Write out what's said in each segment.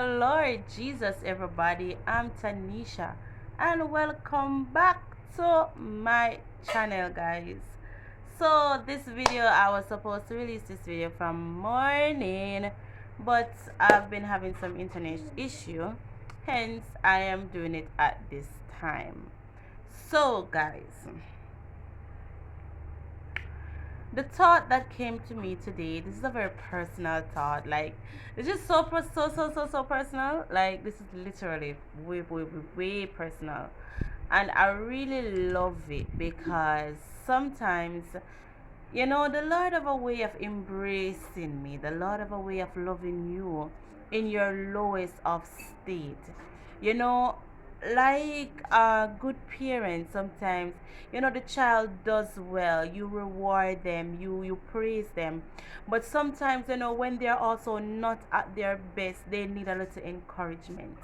the Lord Jesus, everybody. I'm Tanisha, and welcome back to my channel, guys. So, this video, I was supposed to release this video from morning, but I've been having some internet issue, hence, I am doing it at this time. So, guys, the thought that came to me today, this is a very personal thought. Like, it's just so personal. Like, this is literally way personal, and I really love it because sometimes, the Lord have a way of embracing me. The Lord have a way of loving you in your lowest of state. You know, like a good parent, sometimes, the child does well, you reward them, you praise them. But sometimes, when they're also not at their best, they need a little encouragement.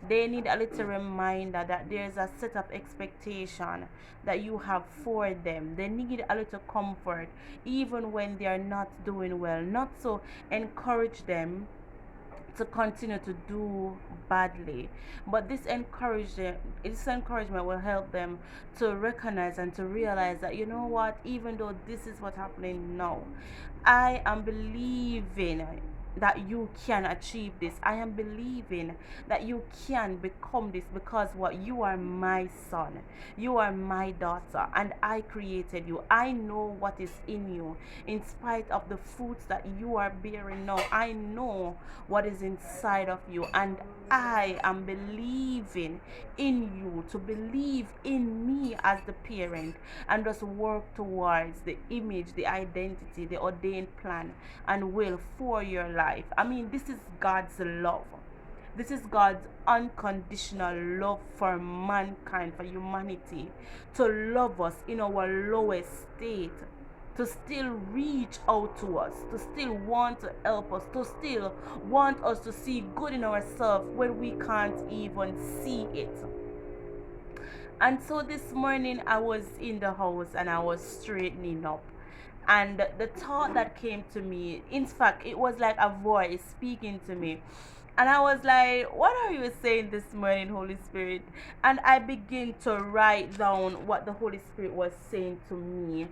They need a little reminder that there's a set of expectation that you have for them. They need a little comfort even when they are not doing well. Not so encourage them to continue to do badly, but this encouragement will help them to recognize and to realize that, what, even though this is what's happening now, I am believing that you can achieve this. I am believing that you can become this, because what, you are my son, you are my daughter, and I created you. I know what is in you. In spite of the fruits that you are bearing now, I know what is inside of you, and I am believing in you to believe in me as the parent, and just work towards the image, the identity, the ordained plan and will for your life. I mean, this is God's love. This is God's unconditional love for mankind, for humanity, to love us in our lowest state, to still reach out to us, to still want to help us, to still want us to see good in ourselves when we can't even see it. And so this morning I was in the house and I was straightening up. And the thought that came to me, in fact, it was like a voice speaking to me. And I was like, what are you saying this morning, Holy Spirit? And I began to write down what the Holy Spirit was saying to me.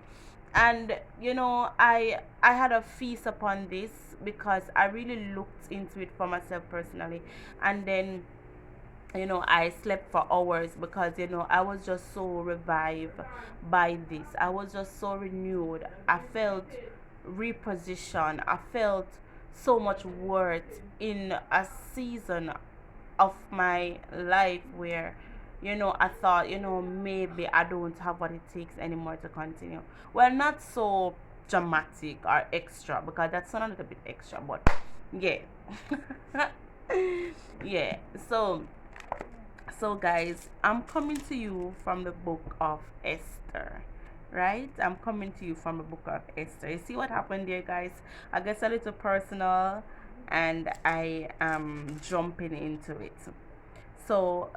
And I had a feast upon this because I really looked into it for myself personally. And then I slept for hours because I was just so revived by this. I was just so renewed. I felt repositioned. I felt so much worth in a season of my life where I thought, maybe I don't have what it takes anymore to continue. Well, not so dramatic or extra, because that's not a little bit extra, but yeah. Yeah. So guys, I'm coming to you from the book of Esther, right? I'm coming to you from the book of Esther. You see what happened there, guys? I guess a little personal, and I am jumping into it. So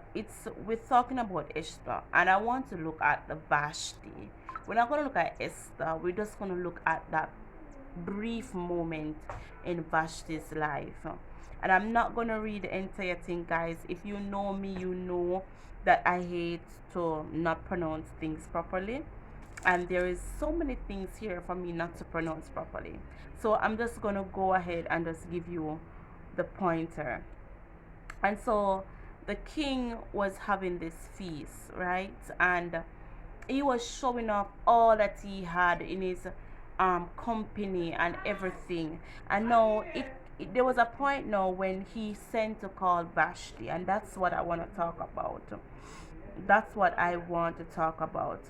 we're talking about Esther, and I want to look at the Vashti. We're not going to look at Esther. We're just going to look at that brief moment in Vashti's life. And I'm not going to read the entire thing, guys. If you know me, you know that I hate to not pronounce things properly. And there is so many things here for me not to pronounce properly. So I'm just going to go ahead and just give you the pointer. And so the king was having this feast, right? And he was showing off all that he had in his company and everything. And now there was a point now when he sent to call Vashti, and that's what I want to talk about. That's what I want to talk about.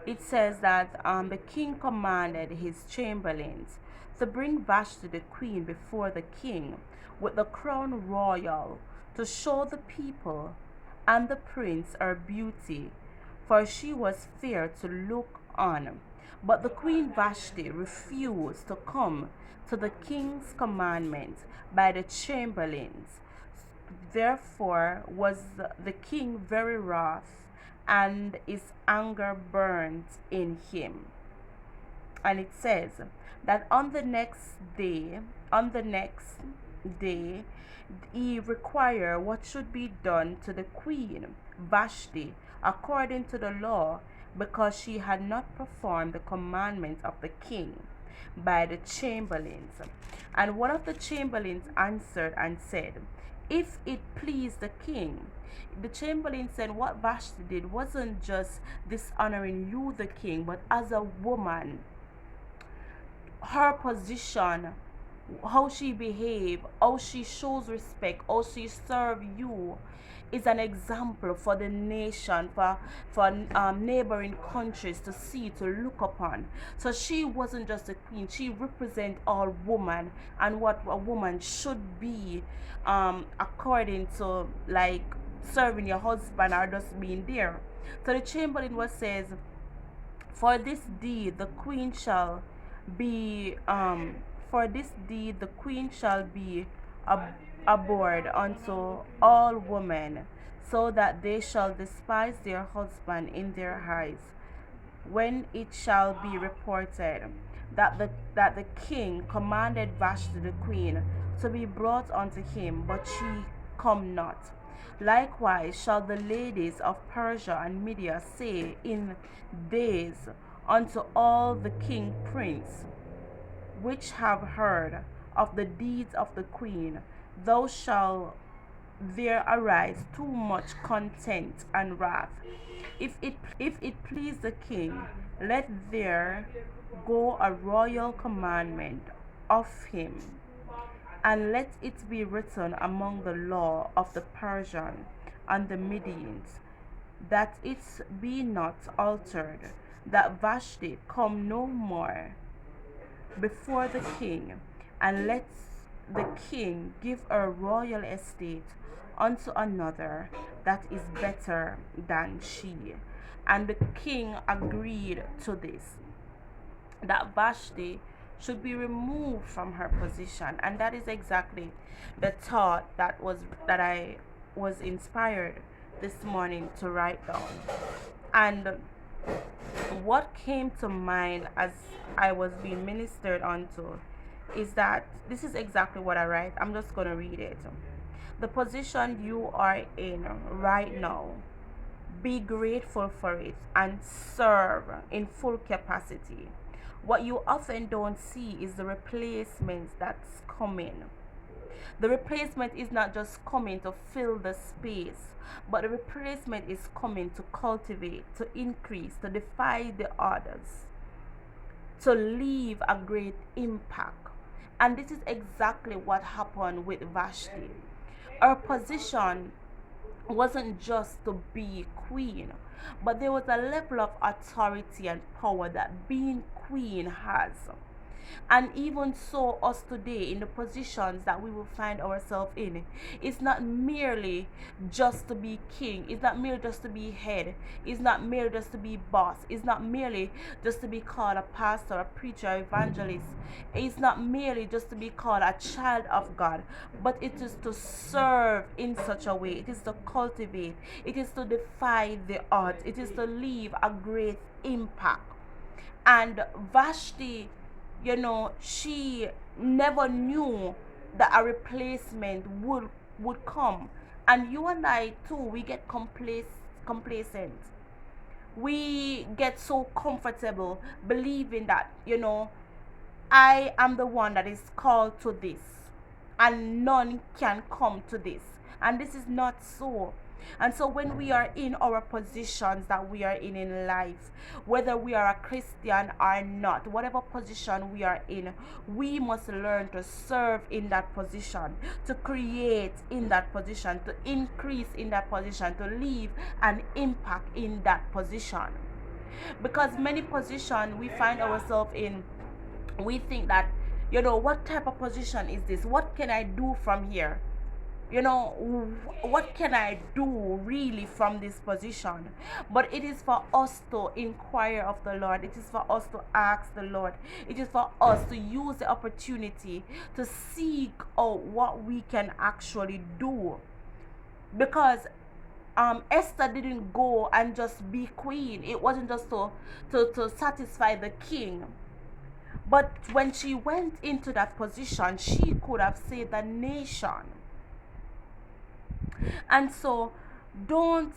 It says that the king commanded his chamberlains to bring Vashti the queen before the king with the crown royal, to show the people and the prince her beauty, for she was fair to look on. But the queen Vashti refused to come to the king's commandment by the chamberlains. Therefore was the king very wroth, and his anger burnt in him. And it says that on the next day, he required what should be done to the queen Vashti according to the law, because she had not performed the commandment of the king by the chamberlains. And one of the chamberlains answered and said, if it please the king. The chamberlain said what Vashti did wasn't just dishonoring you, the king, but as a woman, her position, how she behave, how she shows respect, how she serve you, is an example for the nation, for neighboring countries to see, to look upon. So she wasn't just a queen; she represent all women and what a woman should be, according to like serving your husband or just being there. So the chamberlain was says, for this deed the queen shall be for this deed the queen shall be abhorred unto all women, so that they shall despise their husband in their eyes, when it shall be reported that the king commanded Vashti the queen to be brought unto him, but she come not. Likewise shall the ladies of Persia and Media say in days unto all the king prince, which have heard of the deeds of the queen, thou shalt there arise too much contempt and wrath. If it please the king, let there go a royal commandment of him, and let it be written among the law of the Persians and the Medians, that it be not altered, that Vashti come no more before the king, and let the king give a royal estate unto another that is better than she. And the king agreed to this, that Vashti should be removed from her position. And that is exactly the thought that I was inspired this morning to write down. And what came to mind as I was being ministered onto is that this is exactly what I write. I'm just going to read it. The position you are in right now, be grateful for it and serve in full capacity. What you often don't see is the replacements that's coming. The replacement is not just coming to fill the space, but the replacement is coming to cultivate, to increase, to defy the others, to leave a great impact. And this is exactly what happened with Vashti. Her position wasn't just to be queen, but there was a level of authority and power that being queen has. And even so, us today in the positions that we will find ourselves in, it's not merely just to be king, it's not merely just to be head, it's not merely just to be boss, it's not merely just to be called a pastor, a preacher, evangelist, it's not merely just to be called a child of God, but it is to serve in such a way, it is to cultivate, it is to defy the odds, it is to leave a great impact. And Vashti, she never knew that a replacement would come. And you and I too, we get complacent. We get so comfortable believing that, I am the one that is called to this, and none can come to this. And this is not so. And so when we are in our positions that we are in life, whether we are a Christian or not, whatever position we are in, we must learn to serve in that position, to create in that position, to increase in that position, to leave an impact in that position. Because many positions we find ourselves in, we think that, what type of position is this? What can I do from here? What can I do really from this position? But it is for us to inquire of the Lord. It is for us to ask the Lord. It is for us to use the opportunity to seek out what we can actually do. Because Esther didn't go and just be queen. It wasn't just to satisfy the king, But when she went into that position, she could have saved the nation. And so don't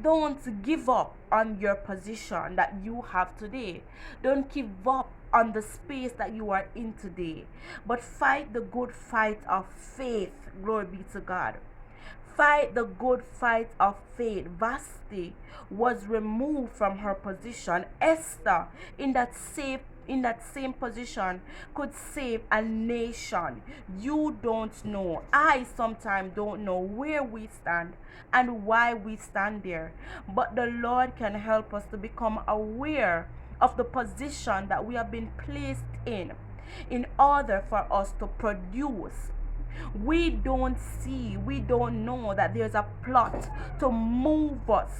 don't give up on your position that you have today. Don't give up on the space that you are in today, but fight the good fight of faith. Glory be to God. Fight the good fight of faith. Vashti was removed from her position. Esther, in that same position, could save a nation. You don't know. I sometimes don't know where we stand and why we stand there. But the Lord can help us to become aware of the position that we have been placed in order for us to produce. We don't know that there's a plot to move us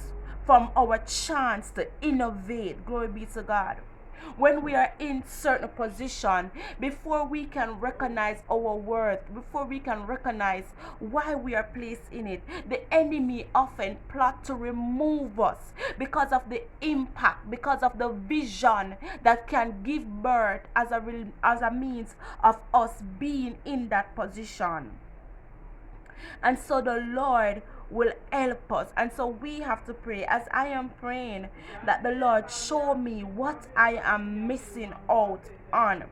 from our chance to innovate. Glory be to God. When we are in certain position, before we can recognize our worth, before we can recognize why we are placed in it, the enemy often plot to remove us because of the impact, because of the vision that can give birth as a means of us being in that position. And so the Lord will help us. And so we have to pray, as I am praying, that the Lord show me what I am missing out on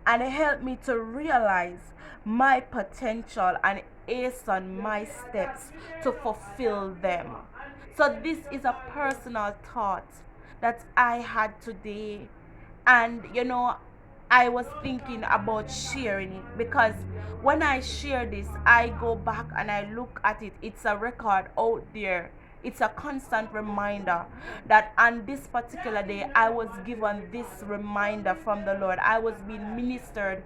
and help me to realize my potential and hasten my steps to fulfill them. So this is a personal thought that I had today. And I was thinking about sharing it, because when I share this, I go back and I look at it. It's a record out there. It's a constant reminder that on this particular day, I was given this reminder from the Lord. I was being ministered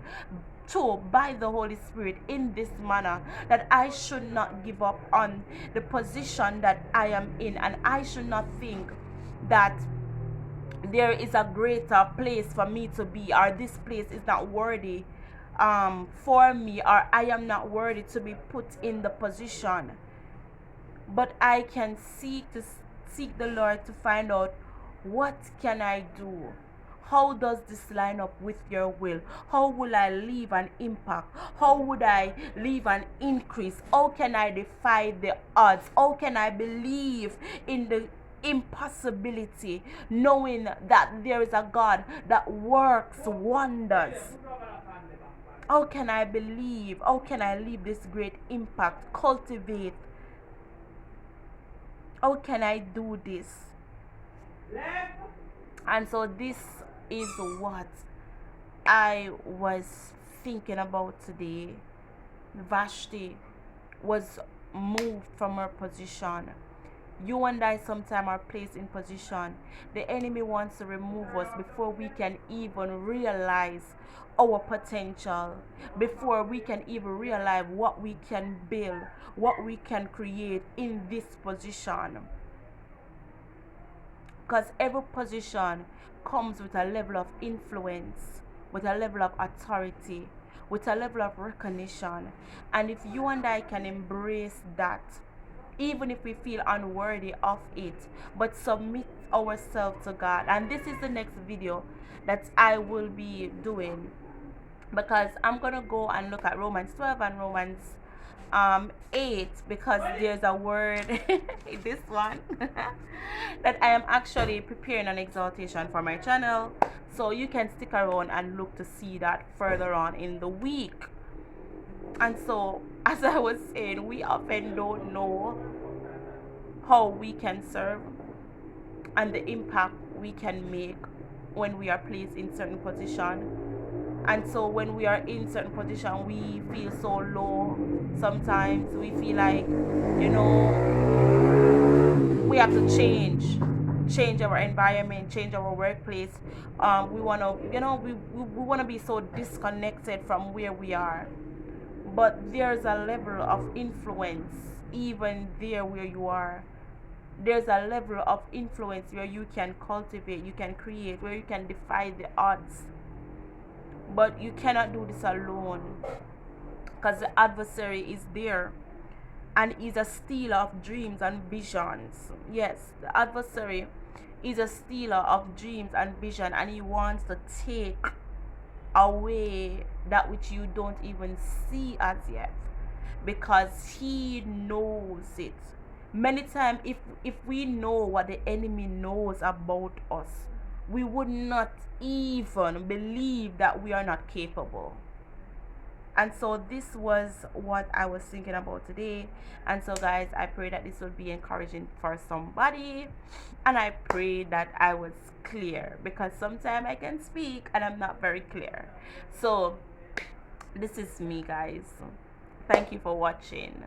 to by the Holy Spirit in this manner, that I should not give up on the position that I am in, and I should not think that there is a greater place for me to be, or this place is not worthy for me, or I am not worthy to be put in the position. But I can seek the Lord to find out, what can I do? How does this line up with your will? How will I leave an impact? How would I leave an increase? How can I defy the odds? How can I believe in the impossibility, knowing that there is a God that works wonders? How can I believe? How can I leave this great impact? Cultivate. How can I do this? And so this is what I was thinking about today. Vashti was moved from her position. You and I sometimes are placed in position. The enemy wants to remove us before we can even realize our potential, before we can even realize what we can build, what we can create in this position. Because every position comes with a level of influence, with a level of authority, with a level of recognition. And if you and I can embrace that, even if we feel unworthy of it, but submit ourselves to God. And this is the next video that I will be doing, because I'm gonna go and look at Romans 12 and Romans 8, because there's a word in this one that I am actually preparing an exaltation for my channel, so you can stick around and look to see that further on in the week. And so, as I was saying, we often don't know how we can serve and the impact we can make when we are placed in certain position. And so when we are in certain position, we feel so low. Sometimes we feel like, we have to change our environment, change our workplace. We want to, we want to be so disconnected from where we are. But there's a level of influence even there where you are. There's a level of influence where you can cultivate, you can create, where you can defy the odds. But you cannot do this alone, because the adversary is there and is a stealer of dreams and visions. Yes, the adversary is a stealer of dreams and vision, and he wants to take away that which you don't even see as yet, because he knows it. Many times, if we know what the enemy knows about us, we would not even believe that we are not capable. And so this was what I was thinking about today. And so guys, I pray that this will be encouraging for somebody, and I pray that I was clear, because sometimes I can speak and I'm not very clear. So this is me, guys. Thank you for watching.